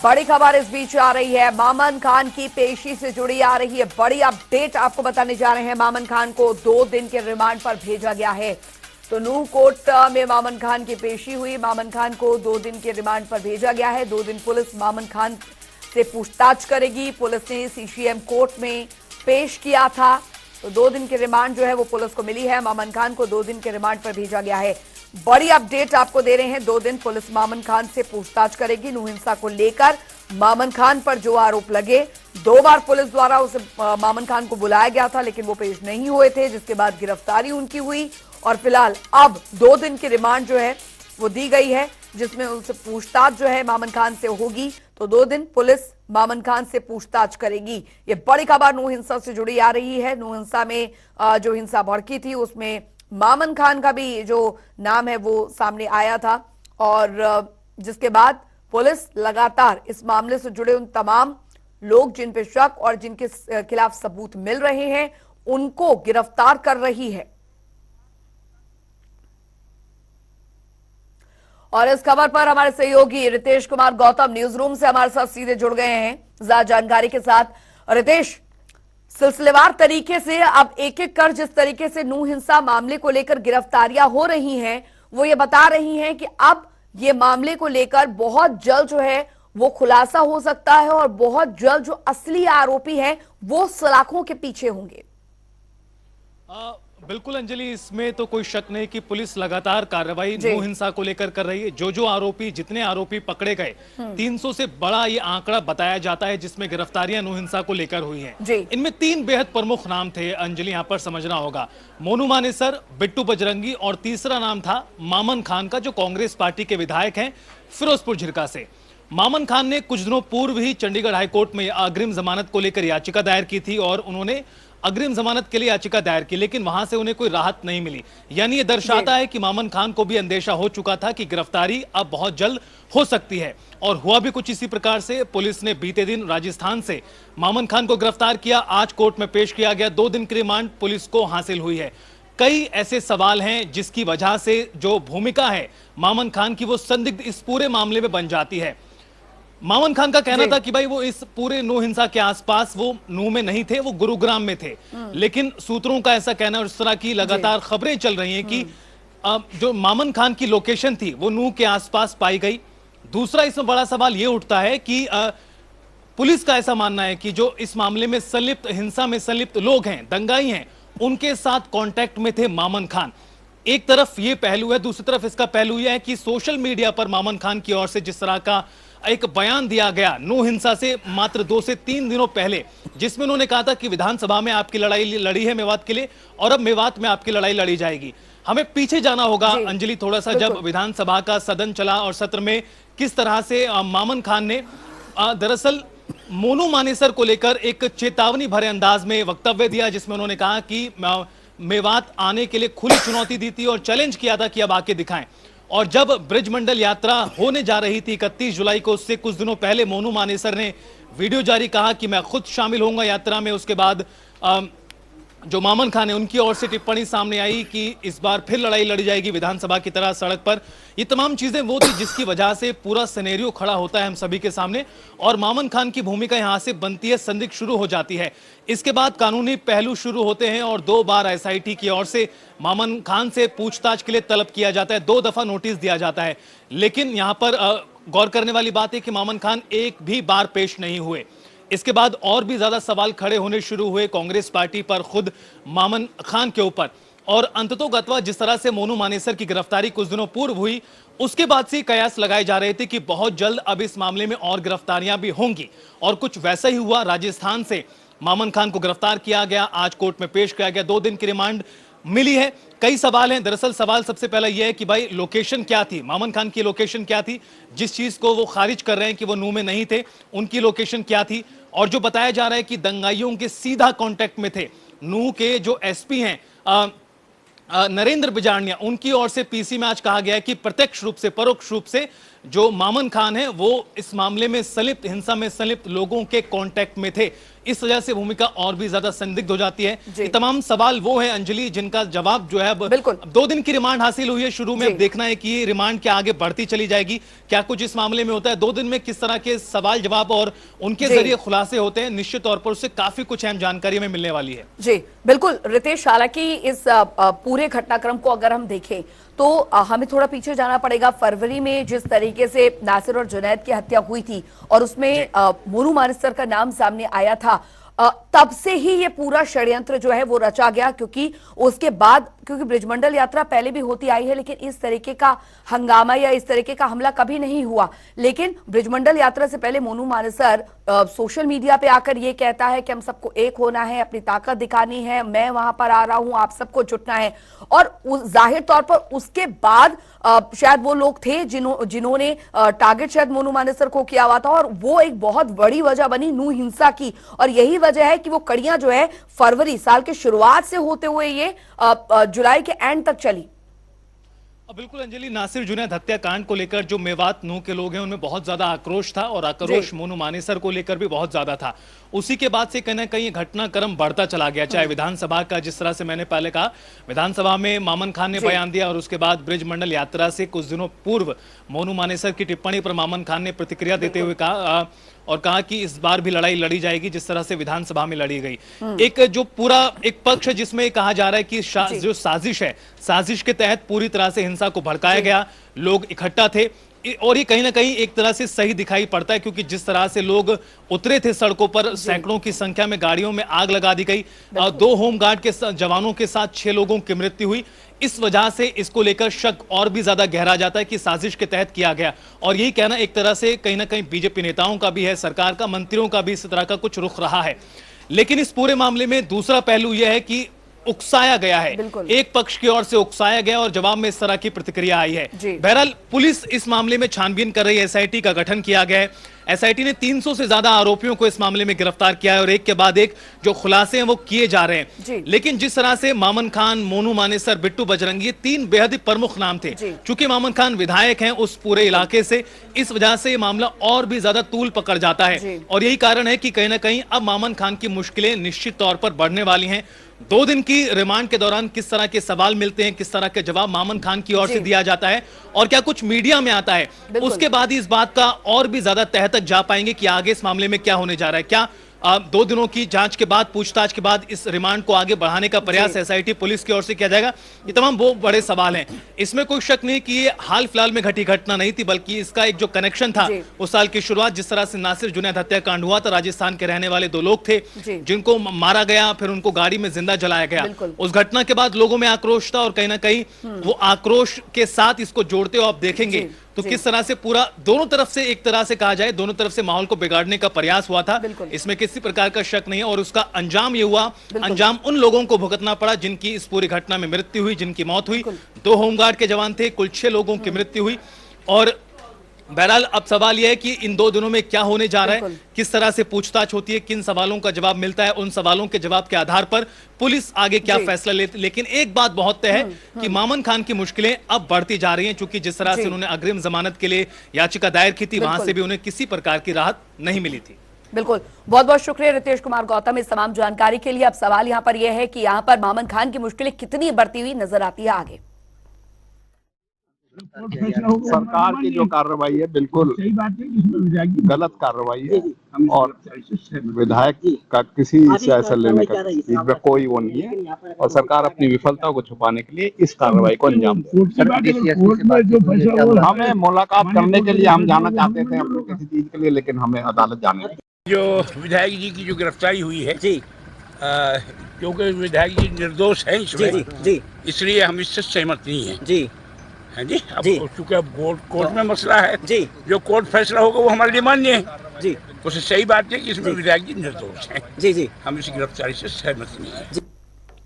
बड़ी खबर इस बीच आ रही है। मामन खान की पेशी से जुड़ी आ रही है बड़ी अपडेट, आपको बताने जा रहे हैं। मामन खान को 2 दिन के रिमांड पर भेजा गया है। तो नूह कोर्ट में मामन खान की पेशी हुई। मामन खान को 2 दिन के रिमांड पर भेजा गया है। 2 दिन पुलिस मामन खान से पूछताछ करेगी। पुलिस ने सीसीएम कोर्ट में पेश किया था, तो 2 दिन की रिमांड जो है वो पुलिस को मिली है। मामन खान को 2 दिन के रिमांड पर भेजा गया है। बड़ी अपडेट आपको दे रहे हैं। 2 दिन पुलिस मामन खान से पूछताछ करेगी। नूह हिंसा को लेकर मामन खान पर जो आरोप लगे, 2 बार पुलिस द्वारा उसे मामन खान को बुलाया गया था, लेकिन वो पेश नहीं हुए थे, जिसके बाद गिरफ्तारी उनकी हुई। और फिलहाल अब 2 दिन की रिमांड जो है वो दी गई है, जिसमें उनसे पूछताछ जो है मामन खान से होगी। तो 2 दिन पुलिस मामन खान से पूछताछ करेगी। ये बड़ी खबर नूह हिंसा से जुड़ी आ रही है। नूह हिंसा में जो हिंसा भड़की थी उसमें मामन खान का भी जो नाम है वो सामने आया था, और जिसके बाद पुलिस लगातार इस मामले से जुड़े उन तमाम लोग जिन पे शक और जिनके खिलाफ सबूत मिल रहे हैं उनको गिरफ्तार कर रही है। और इस खबर पर हमारे सहयोगी रितेश कुमार गौतम न्यूज रूम से हमारे साथ सीधे जुड़ गए हैं ज्यादा जानकारी के साथ। रितेश, सिलसिलेवार तरीके से अब एक एक कर जिस तरीके से नूह हिंसा मामले को लेकर गिरफ्तारियां हो रही हैं, वो ये बता रही हैं कि अब ये मामले को लेकर बहुत जल्द जो है वो खुलासा हो सकता है और बहुत जल्द जो असली आरोपी हैं वो सलाखों के पीछे होंगे। बिल्कुल अंजलि, इसमें तो कोई शक नहीं कि पुलिस लगातार कार्रवाई नूह हिंसा को लेकर कर रही है। जो आरोपी, जितने आरोपी पकड़े गए, 300 से बड़ा ये आंकड़ा बताया जाता है जिसमें गिरफ्तारियां नूह हिंसा को लेकर हुई हैं। इनमें 3 बेहद प्रमुख नाम थे अंजलि, यहां पर समझना होगा। मोनू मानेसर, बिट्टू बजरंगी और तीसरा नाम था मामन खान का, जो कांग्रेस पार्टी के विधायक हैं फिरोजपुर झिरका से। मामन खान ने कुछ दिनों पूर्व ही चंडीगढ़ हाईकोर्ट में अग्रिम जमानत को लेकर याचिका दायर की थी और उन्होंने अग्रिम जमानत के लिए याचिका दायर की, लेकिन वहां से उन्हें कोई राहत नहीं मिली। यानी ये दर्शाता है कि मामन खान को भी अंदेशा हो चुका था कि गिरफ्तारी अब बहुत जल्द हो सकती है, और हुआ भी कुछ इसी प्रकार से। पुलिस ने बीते दिन राजस्थान से मामन खान को गिरफ्तार किया, आज कोर्ट में पेश किया गया। 2 दिन की रिमांड पुलिस को हासिल हुई है। कई ऐसे सवाल हैं जिसकी वजह से जो भूमिका है मामन खान की वो संदिग्ध इस पूरे मामले में बन जाती है। मामन खान का कहना था कि भाई वो इस पूरे नूह हिंसा के आसपास वो नूह में नहीं थे, वो गुरुग्राम में थे, लेकिन सूत्रों का ऐसा कहना और इस तरह की लगातार खबरें चल रही हैं कि जो मामन खान की लोकेशन थी वो नूह के आसपास पाई गई। दूसरा इसमें बड़ा सवाल ये उठता है कि पुलिस का ऐसा मानना है कि जो इस मामले में संलिप्त, हिंसा में संलिप्त लोग हैं, दंगाई हैं, उनके साथ कांटेक्ट में थे मामन खान। एक तरफ ये पहलू है, दूसरी तरफ इसका पहलू यह है कि सोशल मीडिया पर मामन खान की ओर से जिस तरह का एक बयान दिया गया नूह हिंसा से मात्र 2 से 3 दिनों पहले, जिसमें उन्होंने कहा था कि विधानसभा में आपकी लड़ाई लड़ी है मेवात के लिए और अब मेवात में आपकी लड़ाई लड़ी जाएगी। हमें पीछे जाना होगा अंजलि थोड़ा सा, जब विधानसभा का सदन चला और सत्र में किस तरह से मामन खान ने दरअसल मोनू मानेसर को लेकर एक चेतावनी भरे अंदाज में वक्तव्य दिया, जिसमें उन्होंने कहा कि मेवात आने के लिए खुली चुनौती दी थी और चैलेंज किया था कि अब आके दिखाएं। और जब ब्रिजमंडल यात्रा होने जा रही थी 31 जुलाई को, उससे कुछ दिनों पहले मोनू मानेसर ने वीडियो जारी कहा कि मैं खुद शामिल होऊंगा यात्रा में। उसके बाद जो मामन खान है उनकी ओर से टिप्पणी सामने आई कि इस बार फिर लड़ाई लड़ी जाएगी विधानसभा की तरह सड़क पर। ये तमाम चीजें वो थी जिसकी वजह से पूरा सिनेरियो खड़ा होता है हम सभी के सामने, और मामन खान की भूमिका यहां से बनती है, संदिग्ध शुरू हो जाती है। इसके बाद कानूनी पहलू शुरू होते हैं और 2 बार एसआईटी की ओर से मामन खान से पूछताछ के लिए तलब किया जाता है, 2 दफा नोटिस दिया जाता है। लेकिन यहां पर गौर करने वाली बात है कि मामन खान एक भी बार पेश नहीं हुए। इसके बाद और भी ज्यादा सवाल खड़े होने शुरू हुए कांग्रेस पार्टी पर, खुद मामन खान के ऊपर, और अंततोगत्वा जिस तरह से मोनू मानेसर की गिरफ्तारी कुछ दिनों पूर्व हुई, उसके बाद से कयास लगाए जा रहे थे कि बहुत जल्द अब इस मामले में और गिरफ्तारियां भी होंगी, और कुछ वैसा ही हुआ। राजस्थान से मामन खान को गिरफ्तार किया गया, आज कोर्ट में पेश किया गया, 2 दिन की रिमांड मिली है। कई सवाल हैं। दरअसल सवाल सबसे पहला यह है कि भाई लोकेशन क्या थी, मामन खान की लोकेशन क्या थी, जिस चीज को वो खारिज कर रहे हैं कि वो नूह में नहीं थे, उनकी लोकेशन क्या थी। और जो बताया जा रहा है कि दंगाइयों के सीधा कांटेक्ट में थे नूह के जो एसपी हैं नरेंद्र बिजारनिया, उनकी ओर से पीसी में आज कहा गया है कि प्रत्यक्ष रूप से, परोक्ष रूप से जो मामन खान है वो इस मामले में संलिप्त, हिंसा में संलिप्त लोगों के कांटेक्ट में थे। इस वजह से भूमिका और भी ज्यादा संदिग्ध हो जाती है। ये तमाम सवाल वो है अंजलि जिनका जवाब जो है अब 2 दिन की रिमांड हासिल हुई है शुरू में। अब देखना है कि रिमांड क्या आगे बढ़ती चली जाएगी, क्या कुछ इस मामले में होता है। 2 दिन में किस तरह के सवाल जवाब और उनके जरिए खुलासे होते हैं, निश्चित तौर पर उससे काफी कुछ अहम जानकारी हमें मिलने वाली है। जी बिल्कुल रितेश, हालांकि इस पूरे घटनाक्रम को अगर हम देखें तो हमें थोड़ा पीछे जाना पड़ेगा। फरवरी में जिस तरीके से नासिर और जुनैद की हत्या हुई थी और उसमें मोनू मानेसर का नाम सामने आया था, तब से ही ये पूरा षड्यंत्र जो है वो रचा गया, क्योंकि उसके बाद, क्योंकि ब्रिजमंडल यात्रा पहले भी होती आई है लेकिन इस तरीके का हंगामा या इस तरीके का हमला कभी नहीं हुआ। लेकिन ब्रिजमंडल यात्रा से पहले मोनू मानेसर सोशल मीडिया पे आकर ये कहता है कि हम सबको एक होना है, अपनी ताकत दिखानी है, मैं वहां पर आ रहा हूं, आप सबको जुटना है। और जाहिर तौर पर उसके बाद शायद वो लोग थे जिन्होंने टारगेट शायद मोनू मानेसर को किया हुआ था, और वो एक बहुत बड़ी वजह बनी नूह हिंसा की। और यही वजह है कि वो कड़ियां जो है फरवरी साल के शुरुआत से होते हुए ये जुलाई के एंड तक चली। बिल्कुल अंजलि, नासिर जुनैद हत्याकांड को लेकर जो मेवात नूह के लोग हैं उनमें बहुत ज्यादा आक्रोश था और आक्रोश मोनू मानेसर को लेकर भी बहुत ज्यादा था। उसी के बाद से कहीं ना कहीं घटनाक्रम बढ़ता चला गया, चाहे विधानसभा का, जिस तरह से मैंने पहले कहा, विधानसभा में मामन खान ने बयान दिया और उसके बाद ब्रिजमंडल यात्रा से कुछ दिनों पूर्व मोनू मानेसर की टिप्पणी पर मामन खान ने प्रतिक्रिया देते हुए कहा और कहा कि इस बार भी लड़ाई लड़ी जाएगी जिस तरह से विधानसभा में लड़ी गई। एक जो पूरा एक पक्ष जिसमें कहा जा रहा है कि जो साजिश है, साजिश के तहत पूरी तरह से हिंसा को भड़काया गया, लोग इकट्ठा थे, और ये कहीं ना कहीं एक तरह से सही दिखाई पड़ता है, क्योंकि जिस तरह से लोग उतरे थे सड़कों पर, सैकड़ों की संख्या में गाड़ियों में आग लगा दी गई, 2 होमगार्ड के जवानों के साथ 6 लोगों की मृत्यु हुई। इस वजह से इसको लेकर शक और भी ज्यादा गहरा जाता है कि साजिश के तहत किया गया। और यही कहना एक तरह से कहीं ना कहीं बीजेपी नेताओं का भी है, सरकार का, मंत्रियों का भी इस तरह का कुछ रुख रहा है। लेकिन इस पूरे मामले में दूसरा पहलू यह है कि उकसाया गया है, एक पक्ष की ओर से उकसाया गया और जवाब में इस तरह की प्रतिक्रिया आई है। बहरहाल पुलिस इस मामले में छानबीन कर रही है, एसआईटी का गठन किया गया है। एसआईटी ने 300 से ज्यादा आरोपियों को इस मामले में गिरफ्तार किया है और एक के बाद एक जो खुलासे हैं वो किए जा रहे हैं। लेकिन जिस तरह से मामन खान, मोनू मानेसर, बिट्टू बजरंगी, ये 3 बेहद ही प्रमुख नाम थे। चूंकि मामन खान विधायक हैं उस पूरे इलाके से, इस वजह से ये मामला और भी ज्यादा तूल पकड़ जाता है और यही कारण है कि कहीं ना कहीं अब मामन खान की मुश्किलें निश्चित तौर पर बढ़ने वाली हैं। 2 दिन की रिमांड के दौरान किस तरह के सवाल मिलते हैं, किस तरह के जवाब मामन खान की ओर से दिया जाता है और क्या कुछ मीडिया में आता है, उसके बाद ही इस बात का और भी ज्यादा तह तक जा पाएंगे कि आगे इस मामले में क्या होने जा रहा है। क्या 2 दिनों की जांच के बाद, पूछताछ के बाद इस रिमांड को आगे बढ़ाने का प्रयास एसआईटी पुलिस की ओर से किया जाएगा? ये तमाम वो बड़े सवाल हैं। इसमें कोई शक नहीं कि ये हाल फिलहाल में घटी घटना नहीं थी, बल्कि इसका एक जो कनेक्शन था उस साल की शुरुआत, जिस तरह से नासिर जुनैद हत्याकांड हुआ था, राजस्थान के रहने वाले 2 लोग थे जिनको मारा गया, फिर उनको गाड़ी में जिंदा जलाया गया। उस घटना के बाद लोगों में आक्रोश था और कहीं ना कहीं वो आक्रोश के साथ इसको जोड़ते हुए आप देखेंगे तो किस तरह से पूरा दोनों तरफ से, एक तरह से कहा जाए, दोनों तरफ से माहौल को बिगाड़ने का प्रयास हुआ था। इसमें किसी प्रकार का शक नहीं है और उसका अंजाम ये हुआ, अंजाम उन लोगों को भुगतना पड़ा जिनकी इस पूरी घटना में मृत्यु हुई, जिनकी मौत हुई। 2 होमगार्ड के जवान थे, कुल 6 लोगों की मृत्यु हुई। और बहरहाल अब सवाल यह है कि इन 2 दिनों में क्या होने जा रहा है, किस तरह से पूछताछ होती है, किन सवालों का जवाब मिलता है, उन सवालों के जवाब के आधार पर पुलिस आगे क्या फैसला लेती। लेकिन एक बात बहुत तय है कि मामन खान की मुश्किलें अब बढ़ती जा रही हैं, क्योंकि जिस तरह से उन्होंने अग्रिम जमानत के लिए याचिका दायर की थी, वहां से भी उन्हें किसी प्रकार की राहत नहीं मिली थी। बिल्कुल, बहुत बहुत शुक्रिया रितेश कुमार गौतम इस तमाम जानकारी के लिए। अब सवाल यहाँ पर यह है कि यहाँ पर मामन खान की मुश्किलें कितनी बढ़ती हुई नजर आती है आगे। सरकार की जो कार्रवाई है बिल्कुल गलत कार्रवाई है और विधायक का किसी से ऐसा लेने का इसमें कोई वो नहीं है और सरकार अपनी विफलता को छुपाने के लिए इस कार्रवाई को अंजाम दे। हमें मुलाकात करने के लिए हम जाना चाहते थे अपने किसी चीज के लिए, लेकिन हमें अदालत जाने दी। जो विधायक जी की जो गिरफ्तारी हुई है क्योंकि विधायक जी निर्दोष हैं इसमें, इसलिए हम इससे सहमत नहीं हैं जी। है जी, अब चूंकि अब कोर्ट में मसला है जी, जो कोर्ट फैसला होगा वो हमारे लिए मान्य है जी। उससे सही बात है कि इसमें विधायक जी निर्दोष हैं जी। हम इस गिरफ्तारी से सहमत नहीं है।